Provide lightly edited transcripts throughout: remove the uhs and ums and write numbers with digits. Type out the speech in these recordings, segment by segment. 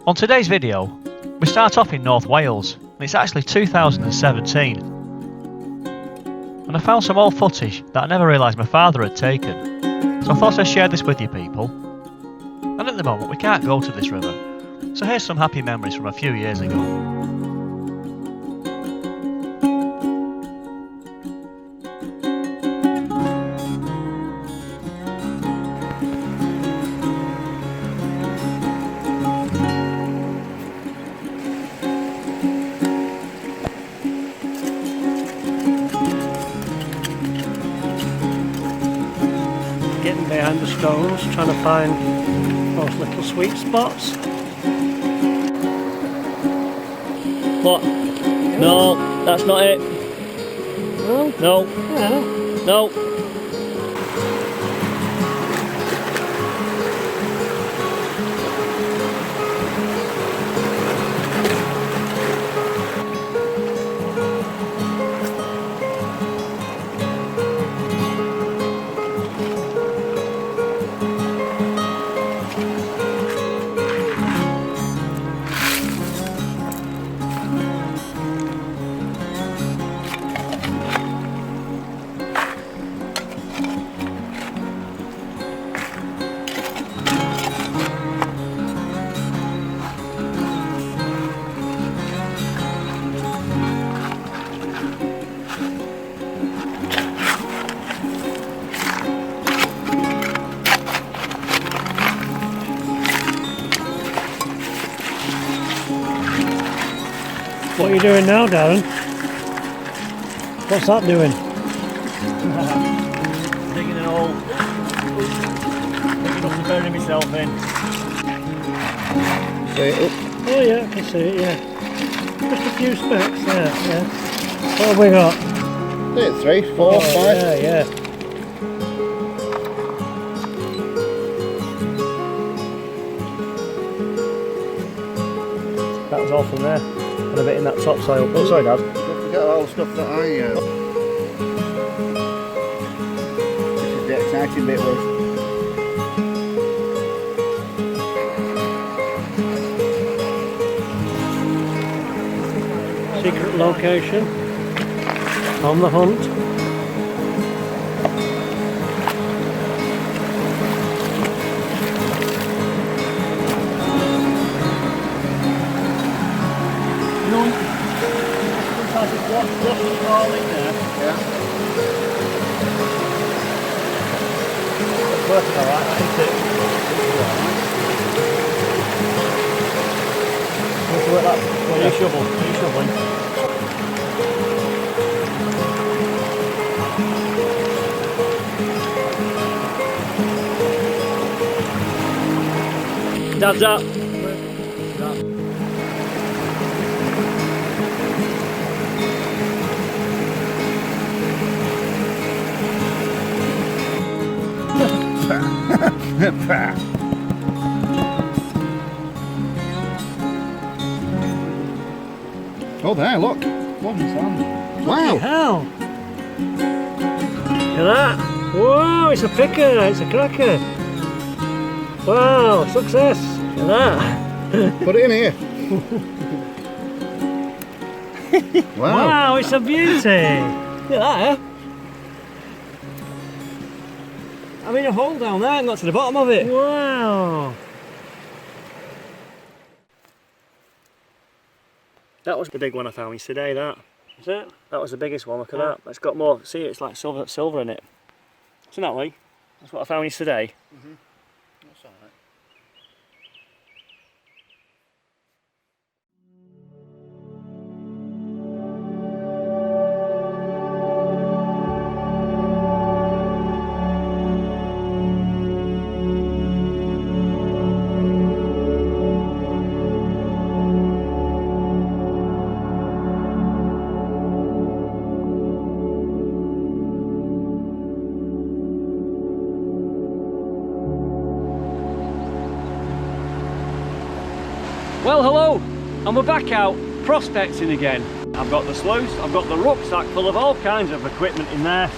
On today's video, we start off in North Wales, and it's actually 2017. And I found some old footage that I never realised my father had taken, so I thought I'd share this with you people. And at the moment we can't go to this river, so here's some happy memories from a few years ago. Getting behind the stones, trying to find those little sweet spots. What? No, that's not it. No? No. Yeah. No. What are you doing now, Darren? What's that doing? Digging an hole. Digging up to bury myself in. See it? Oh yeah, I can see it, yeah. Just a few specks, yeah. What have we got? 3, 4, 5. Yeah. That was all from there. And a bit in that topsoil. Oh, sorry, Dad. Don't forget all the stuff that I This is the exciting bit with. Secret location. On the hunt. It's working alright, isn't it? Let's work that. Well, you shovel. You shoveling. Dad's up. Oh, there, look. One sand. Wow. Hell! Look at that! Whoa, it's a picker, it's a cracker! Wow, success! Look at that! Put it in here. Wow. Wow, it's a beauty! Look at that, eh? I mean, a hole down there and got to the bottom of it. Wow! That was the big one I found yesterday, that. Is it? That was the biggest one, look at that. It's got more, see it's like silver in it. Isn't that, Lee? That's what I found yesterday. Mm-hmm. That's all right. Well, hello, and we're back out prospecting again. I've got the sluice, I've got the rucksack full of all kinds of equipment in there,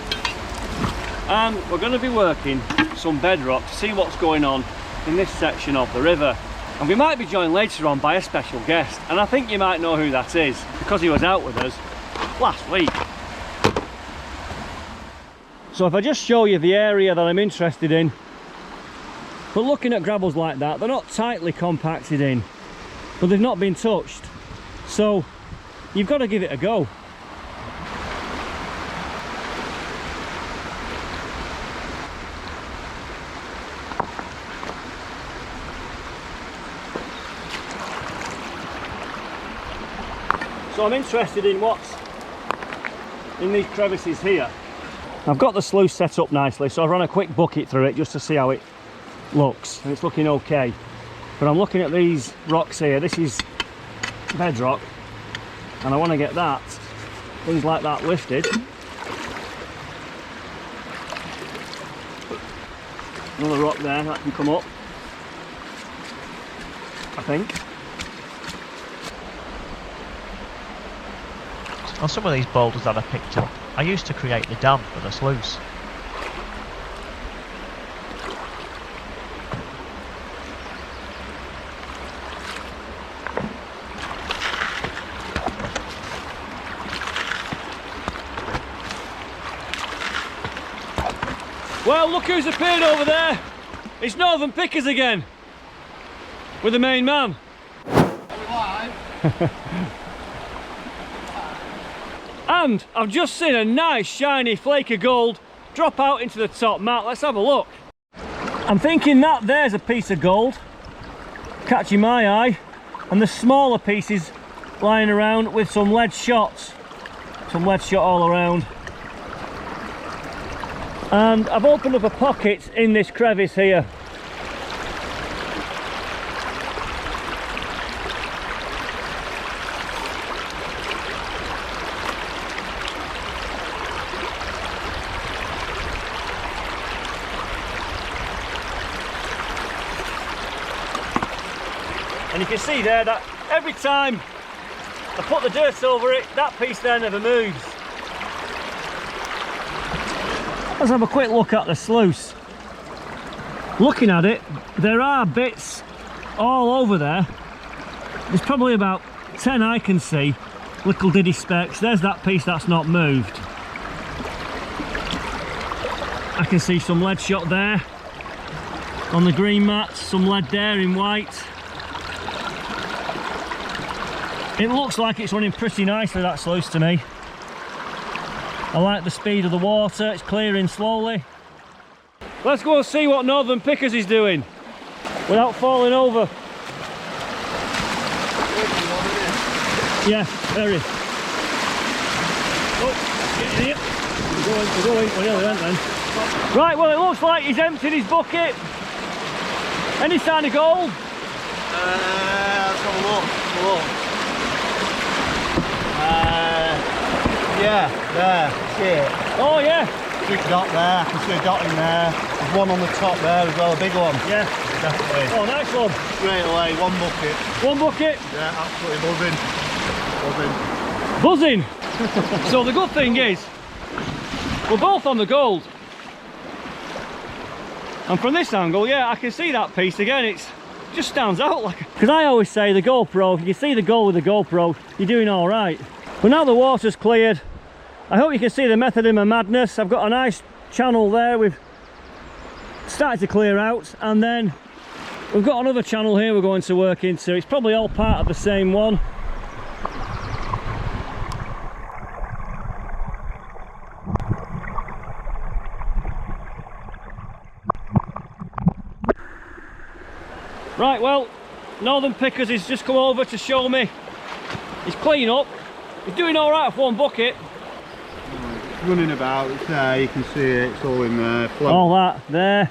and we're going to be working some bedrock to see what's going on in this section of the river. And we might be joined later on by a special guest, and I think you might know who that is, because he was out with us last week. So if I just show you the area that I'm interested in, but looking at gravels like that, they're not tightly compacted in, but they've not been touched. So you've got to give it a go. So I'm interested in what's in these crevices here. I've got the sluice set up nicely, so I've run a quick bucket through it just to see how it looks, and it's looking okay. But I'm looking at these rocks here. This is bedrock, and I want to get that, things like that, lifted. Another rock there that can come up, I think. On some of these boulders that I picked up, I used to create the dam for the sluice. Well, look who's appeared over there. It's Northern Pickers again, with the main man. And I've just seen a nice shiny flake of gold drop out into the top mat. Let's have a look. I'm thinking that there's a piece of gold catching my eye, and the smaller pieces lying around with some lead shots. Some lead shot all around. And I've opened up a pocket in this crevice here. And you can see there that every time I put the dirt over it, that piece there never moves. Let's have a quick look at the sluice. Looking at it, there are bits all over there. There's probably about 10 I can see, little diddy specks. There's that piece that's not moved. I can see some lead shot there on the green mats, some lead there in white. It looks like it's running pretty nicely, that sluice, to me. I like the speed of the water, it's clearing slowly. Let's go and see what Northern Pickers is doing without falling over. Yeah, very. Oh, get in here. We're going. Well, yeah, we went then. Right, well, it looks like he's emptied his bucket. Any sign of gold? Let's have a look. Yeah, there, see it. Oh, yeah. Big dot there, I can see a dot in there. There's one on the top there as well, a big one. Yeah. Definitely. Oh, nice one. Straight away, one bucket. One bucket. Yeah, absolutely buzzing. Buzzing. So the good thing is, we're both on the gold. And from this angle, yeah, I can see that piece again. It just stands out like. Because I always say the GoPro, if you see the gold with the GoPro, you're doing all right. But now the water's cleared, I hope you can see the method in my madness. I've got a nice channel there. We've started to clear out, and then we've got another channel here we're going to work into. It's probably all part of the same one. Right, well, Northern Pickers has just come over to show me he's clean up. He's doing all right with one bucket. Running about, it's there, you can see it, it's all in there. All that, there.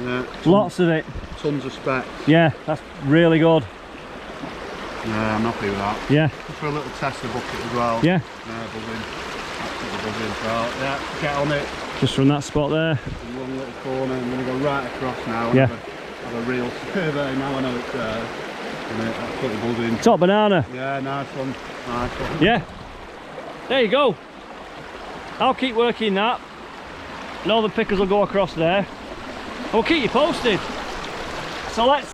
Yeah, Lots of it. Tons of specks. Yeah, that's really good. Yeah, I'm happy with that. Yeah. Just for a little tester bucket as well. Yeah. Yeah, buzzing. Absolutely buzzing. So, yeah, get on it. Just from that spot there. In one little corner, I'm going to go right across now. And Yeah. have a real survey now I know it's there. And absolutely buzzing. Top banana. Yeah, nice one. Nice one. Yeah. There you go. I'll keep working that. Northern Pickers will go across there. We'll keep you posted. So let's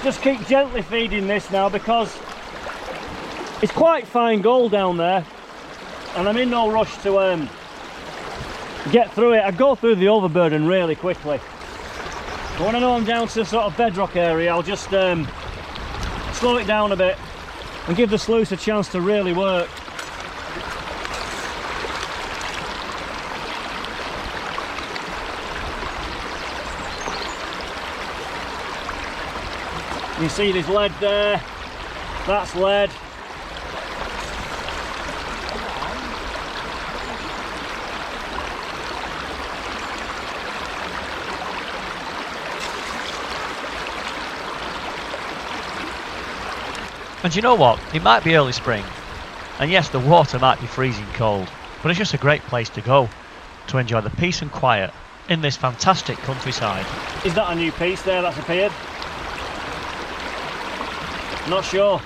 just keep gently feeding this now, because it's quite fine gold down there, and I'm in no rush to get through it. I go through the overburden really quickly. But when I know I'm down to sort of bedrock area, I'll just slow it down a bit and give the sluice a chance to really work. You see there's lead there, that's lead. And you know what? It might be early spring, and yes, the water might be freezing cold, but it's just a great place to go to enjoy the peace and quiet in this fantastic countryside. Is that a new piece there that's appeared? Not sure.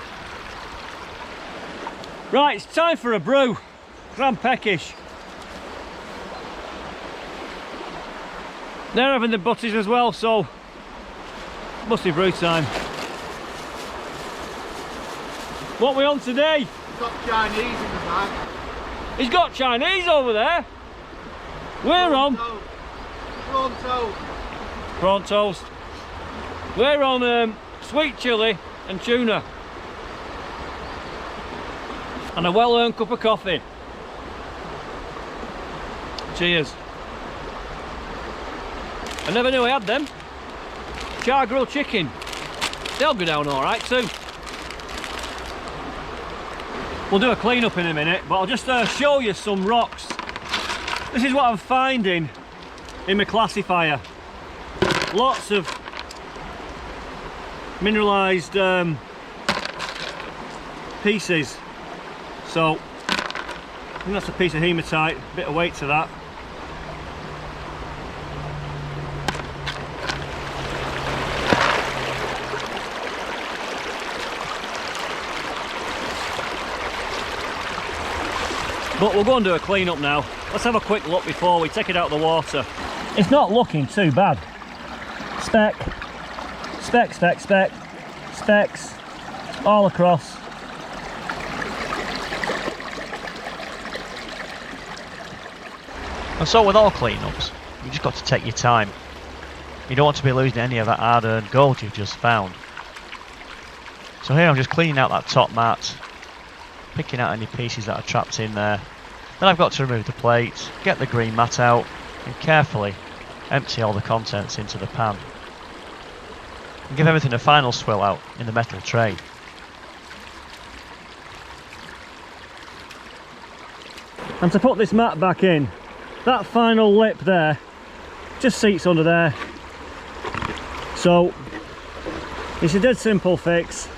Right, it's time for a brew. Grand peckish. They're having the butties as well, so must be brew time. What are we on today? He's got Chinese in the bag. He's got Chinese over there. We're on Prawn toast. prawn toast. We're on sweet chilli and tuna. And a well-earned cup of coffee. Cheers. I never knew I had them. Char grilled chicken. They'll go down all right too. We'll do a clean up in a minute, but I'll just show you some rocks. This is what I'm finding in my classifier. Lots of mineralised pieces. So I think that's a piece of hematite, a bit of weight to that. But we'll go and do a clean up now. Let's have a quick look before we take it out of the water. It's not looking too bad. Speck, speck, speck, speck, specks all across. And so with all cleanups, you just got to take your time. You don't want to be losing any of that hard-earned gold you've just found. So here I'm just cleaning out that top mat, picking out any pieces that are trapped in there. Then I've got to remove the plate, get the green mat out, and carefully empty all the contents into the pan. And give everything a final swill out in the metal tray. And to put this mat back in, that final lip there just seats under there. So it's a dead simple fix.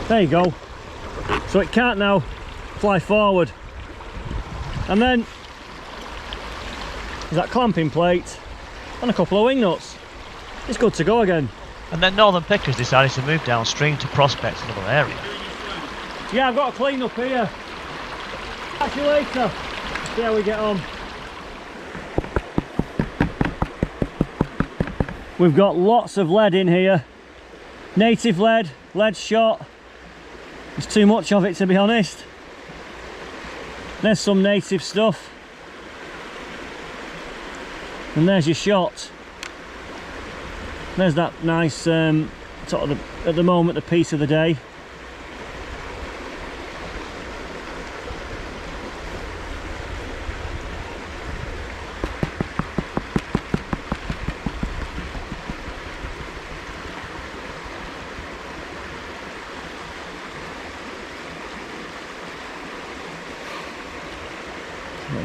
There you go. So it can't now fly forward. And then there's that clamping plate and a couple of wing nuts. It's good to go again. And then Northern Pickers decided to move downstream to prospect another area. Yeah, I've got a clean up here. Catch you later. See how we get on. We've got lots of lead in here. Native lead, lead shot. There's too much of it, to be honest. There's some native stuff. And there's your shot. There's that nice, sort of at the moment, the piece of the day.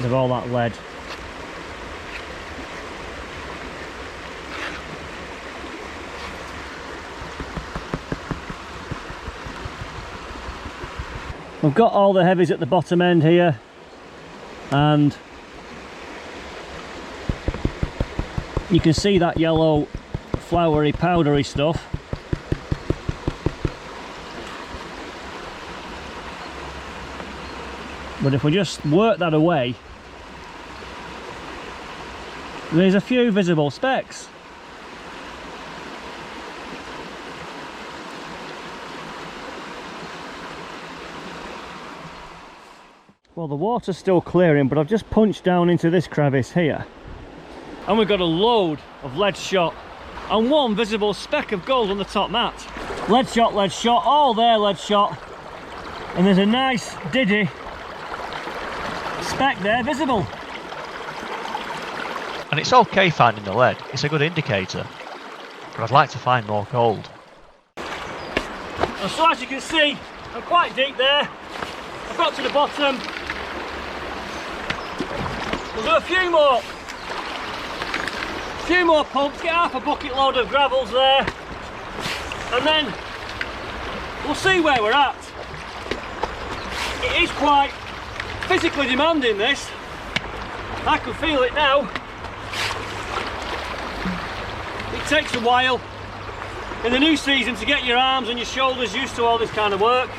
Of all that lead. We've got all the heavies at the bottom end here, and you can see that yellow floury powdery stuff. But if we just work that away, there's a few visible specks. Well, the water's still clearing, but I've just punched down into this crevice here. And we've got a load of lead shot and one visible speck of gold on the top mat. Lead shot, all there lead shot. And there's a nice diddy speck there visible. And it's okay finding the lead, it's a good indicator. But I'd like to find more gold. And so as you can see, I'm quite deep there. I've got to the bottom. We'll do a few more pumps, get half a bucket load of gravels there, and then we'll see where we're at. It is quite physically demanding, this. I can feel it now. It takes a while in the new season to get your arms and your shoulders used to all this kind of work.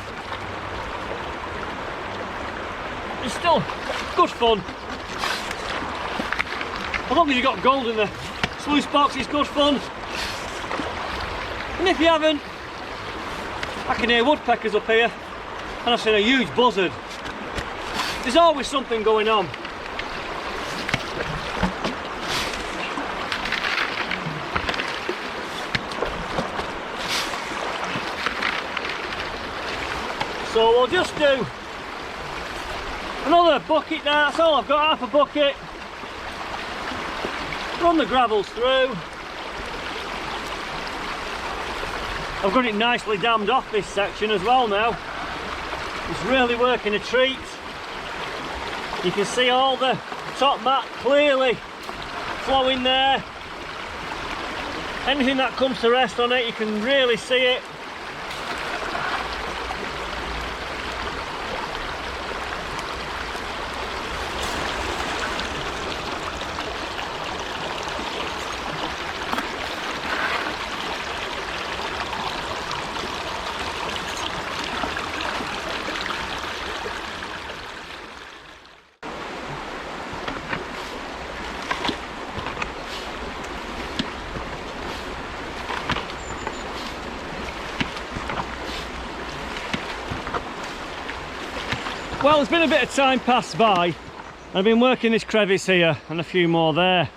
It's still good fun. As long as you've got gold in the sluice box, it's good fun. And if you haven't, I can hear woodpeckers up here, and I've seen a huge buzzard. There's always something going on. So we'll just do another bucket now, that's all I've got, half a bucket. Run the gravels through. I've got it nicely dammed off this section as well now. It's really working a treat. You can see all the top mat clearly flowing there. Anything that comes to rest on it, you can really see it. Well, there's been a bit of time passed by. I've been working this crevice here and a few more there.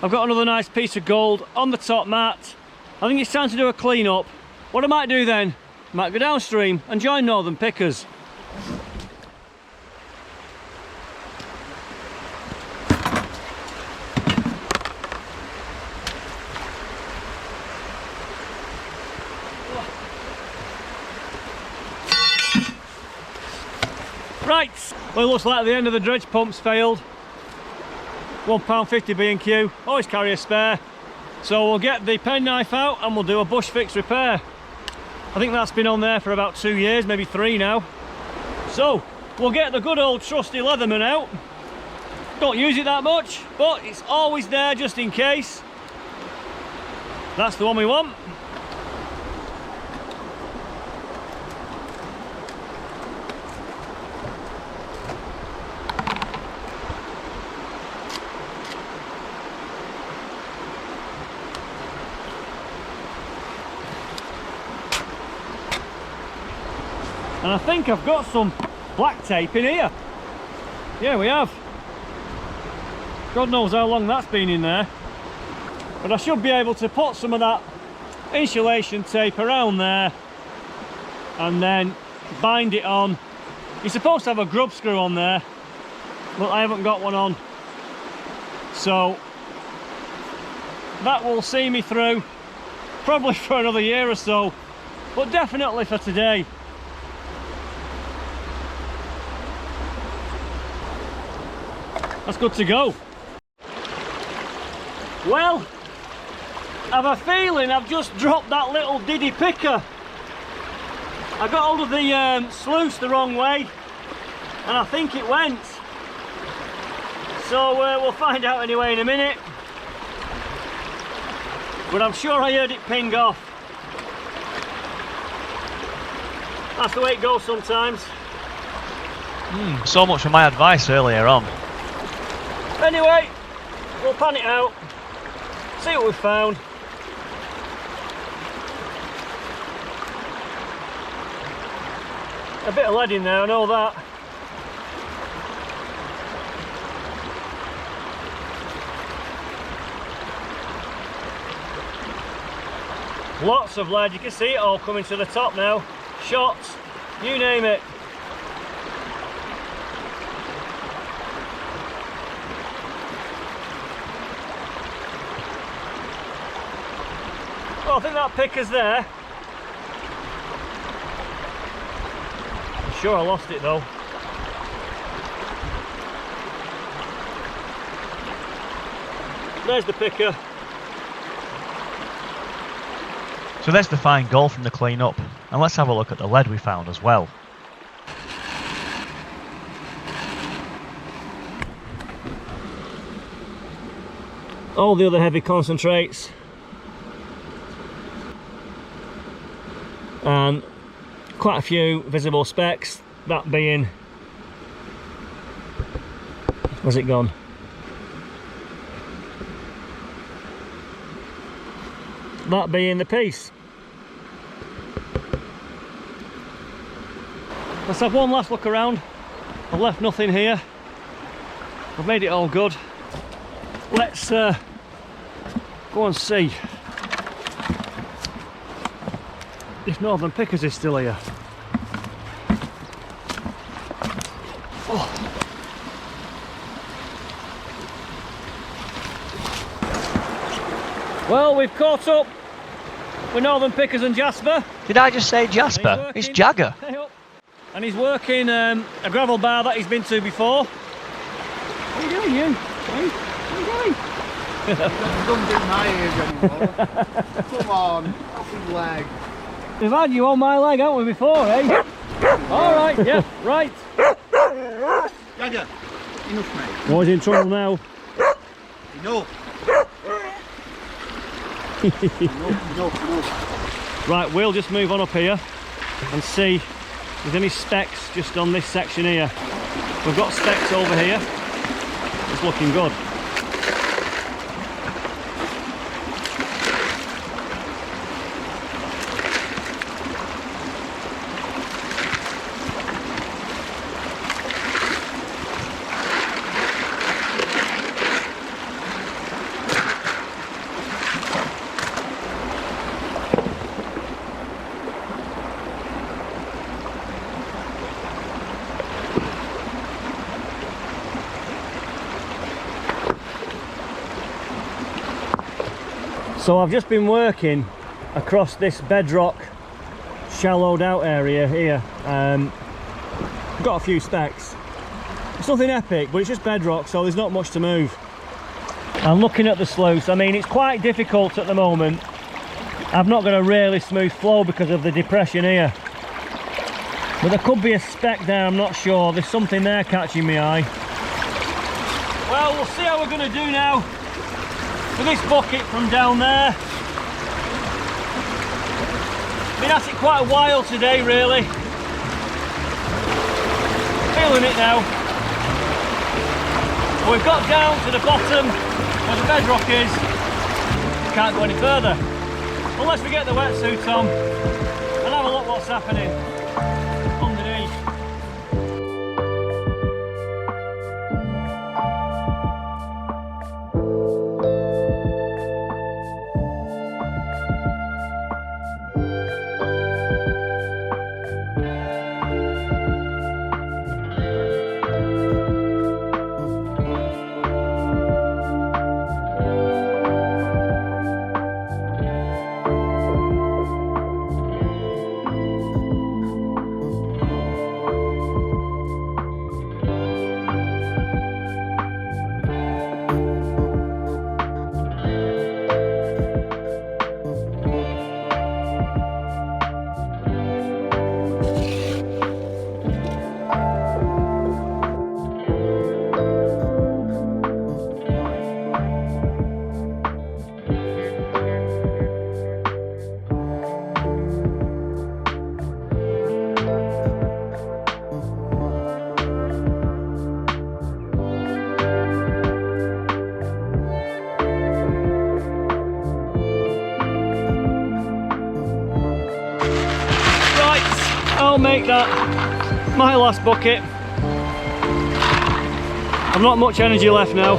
I've got another nice piece of gold on the top mat. I think it's time to do a clean up. What I might do then, I might go downstream and join Northern Pickers. Right, well, it looks like the end of the dredge pump's failed. £1.50 B&Q, always carry a spare. So we'll get the penknife out and we'll do a bush fix repair. I think that's been on there for about 2 years, maybe 3 now. So we'll get the good old trusty Leatherman out. Don't use it that much, but it's always there just in case. That's the one we want. And I think I've got some black tape in here. Yeah, we have. God knows how long that's been in there. But I should be able to put some of that insulation tape around there and then bind it on. You're supposed to have a grub screw on there, but I haven't got one on. So that will see me through probably for another year or so, but definitely for today. That's good to go. Well, I have a feeling I've just dropped that little diddy picker. I got hold of the sluice the wrong way and I think it went. So we'll find out anyway in a minute. But I'm sure I heard it ping off. That's the way it goes sometimes. So much for my advice earlier on. Anyway, we'll pan it out, see what we found. A bit of lead in there, I know that. Lots of lead, you can see it all coming to the top now. Shots, you name it. Well, I think that picker's there. I'm sure I lost it though. There's the picker. So there's the fine gold from the clean up, and let's have a look at the lead we found as well. All the other heavy concentrates. And quite a few visible specks, that being, where's it gone? That being the piece. Let's have one last look around. I've left nothing here. I've made it all good. Let's go and see if Northern Pickers is still here. Oh. Well, we've caught up with Northern Pickers and Jasper. Did I just say Jasper? It's Jagger. And he's working a gravel bar that he's been to before. What are you doing, you? Hey? What are you doing? Don't do my ears anymore. Come on, fucking leg. We've had you on my leg, haven't we, before, eh? Alright, yeah, right. Jagger, enough, mate. Boy's in trouble now. Enough. enough. Right, we'll just move on up here and see if there's any specks just on this section here. We've got specks over here. It's looking good. So I've just been working across this bedrock shallowed out area here. Got a few specks. It's nothing epic, but it's just bedrock, so there's not much to move. I'm looking at the sluice. I mean, it's quite difficult at the moment. I've not got a really smooth flow because of the depression here. But there could be a speck there, I'm not sure. There's something there catching my eye. Well, we'll see how we're going to do now with this bucket from down there. Been at it quite a while today, really. Feeling it now. But we've got down to the bottom where the bedrock is. Can't go any further. Unless we get the wetsuit on and have a look what's happening underneath. I'll make that my last bucket. I've not much energy left now.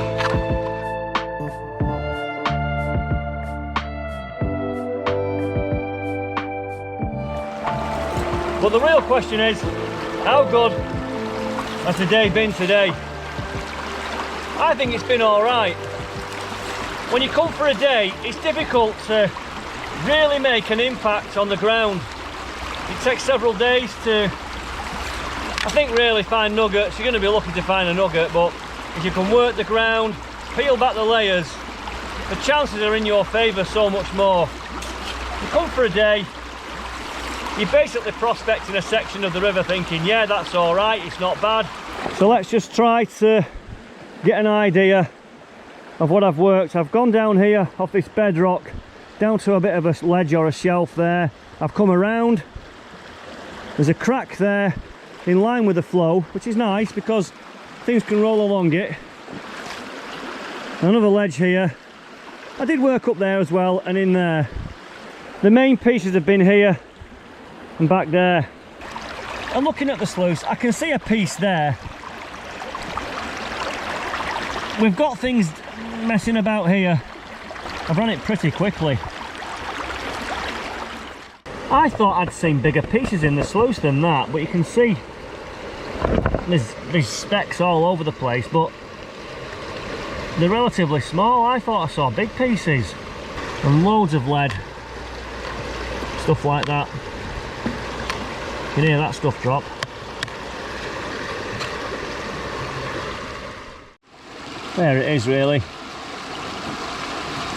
But the real question is, how good has the day been today? I think it's been alright. When you come for a day, it's difficult to really make an impact on the ground. It takes several days to, I think, really find nuggets. You're going to be lucky to find a nugget, but if you can work the ground, peel back the layers, the chances are in your favour so much more. You come for a day, you're basically prospecting a section of the river thinking, yeah, that's alright, it's not bad. So let's just try to get an idea of what I've worked. I've gone down here off this bedrock down to a bit of a ledge or a shelf there. I've come around, there's a crack there in line with the flow, which is nice because things can roll along it. Another ledge here. I did work up there as well and in there. The main pieces have been here and back there. And looking at the sluice, I can see a piece there. We've got things messing about here. I've run it pretty quickly. I thought I'd seen bigger pieces in the sluice than that, but you can see there's specks all over the place, but they're relatively small. I thought I saw big pieces and loads of lead, stuff like that. You can hear that stuff drop. There it is, really.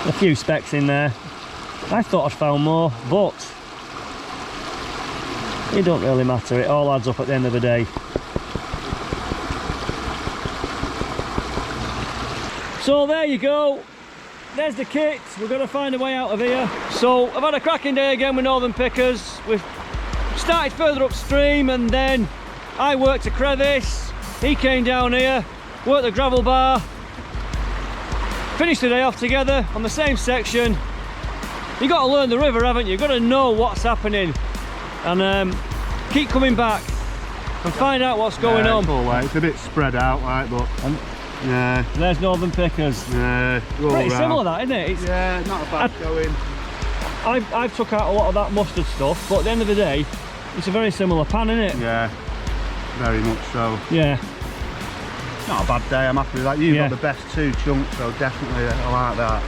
A few specks in there. I thought I'd found more, but it don't really matter. It all adds up at the end of the day. So there you go. There's the kit. We're going to find a way out of here. So I've had a cracking day again with Northern Pickers. We've started further upstream and then I worked a crevice. He came down here, worked the gravel bar. Finished the day off together on the same section. You've got to learn the river, haven't you? You've got to know what's happening and keep coming back and find out what's going on. Cool, like, it's a bit spread out, like, but yeah. There's Northern Pickers. Yeah, pretty similar, that, isn't it? It's, yeah, not a bad going. I've took out a lot of that mustard stuff, but at the end of the day, it's a very similar pan, isn't it? Yeah, very much so. Yeah. Not a bad day, I'm happy with that. You've got the best two chunks, so definitely I like that.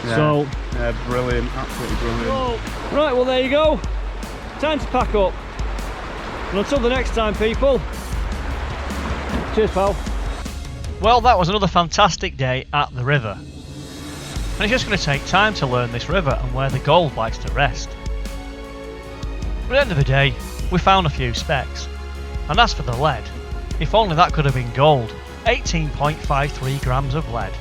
Yeah. So, yeah, brilliant, absolutely brilliant. Right, well there you go. Time to pack up. And until the next time, people. Cheers, pal. Well, that was another fantastic day at the river. And it's just going to take time to learn this river and where the gold likes to rest. But at the end of the day, we found a few specks. And as for the lead, if only that could have been gold. 18.53 grams of lead.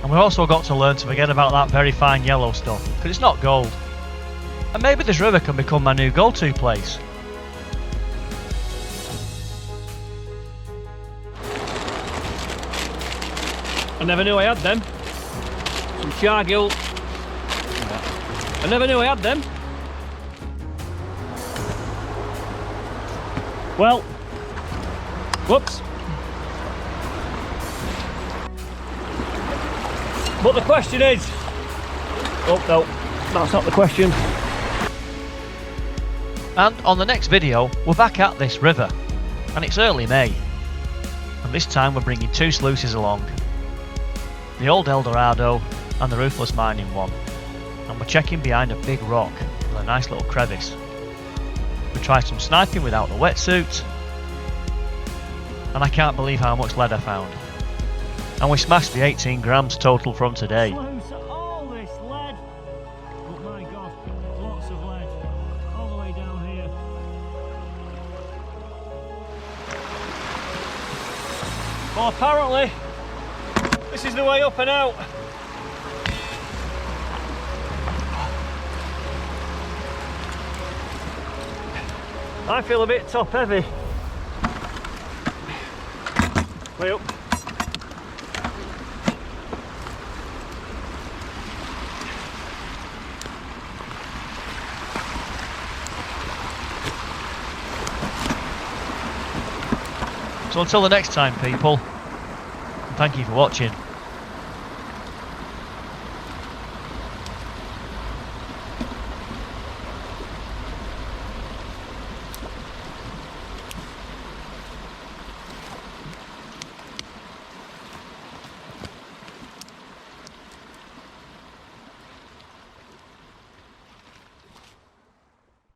And we've also got to learn to forget about that very fine yellow stuff, because it's not gold. And maybe this river can become my new go-to place. I never knew I had them. Some chargill. I never knew I had them. Well, whoops. But the question is, oh no, that's not the question. And on the next video, we're back at this river, and it's early May. And this time we're bringing two sluices along. The old Eldorado and the Ruthless mining one. And we're checking behind a big rock with a nice little crevice. We tried some sniping without the wetsuit, and I can't believe how much lead I found. And we smashed the 18 grams total from today. All this lead. Oh my god, lots of lead. All the way down here. Well, apparently, this is the way up and out. I feel a bit top heavy. Way up. So until the next time, people, thank you for watching.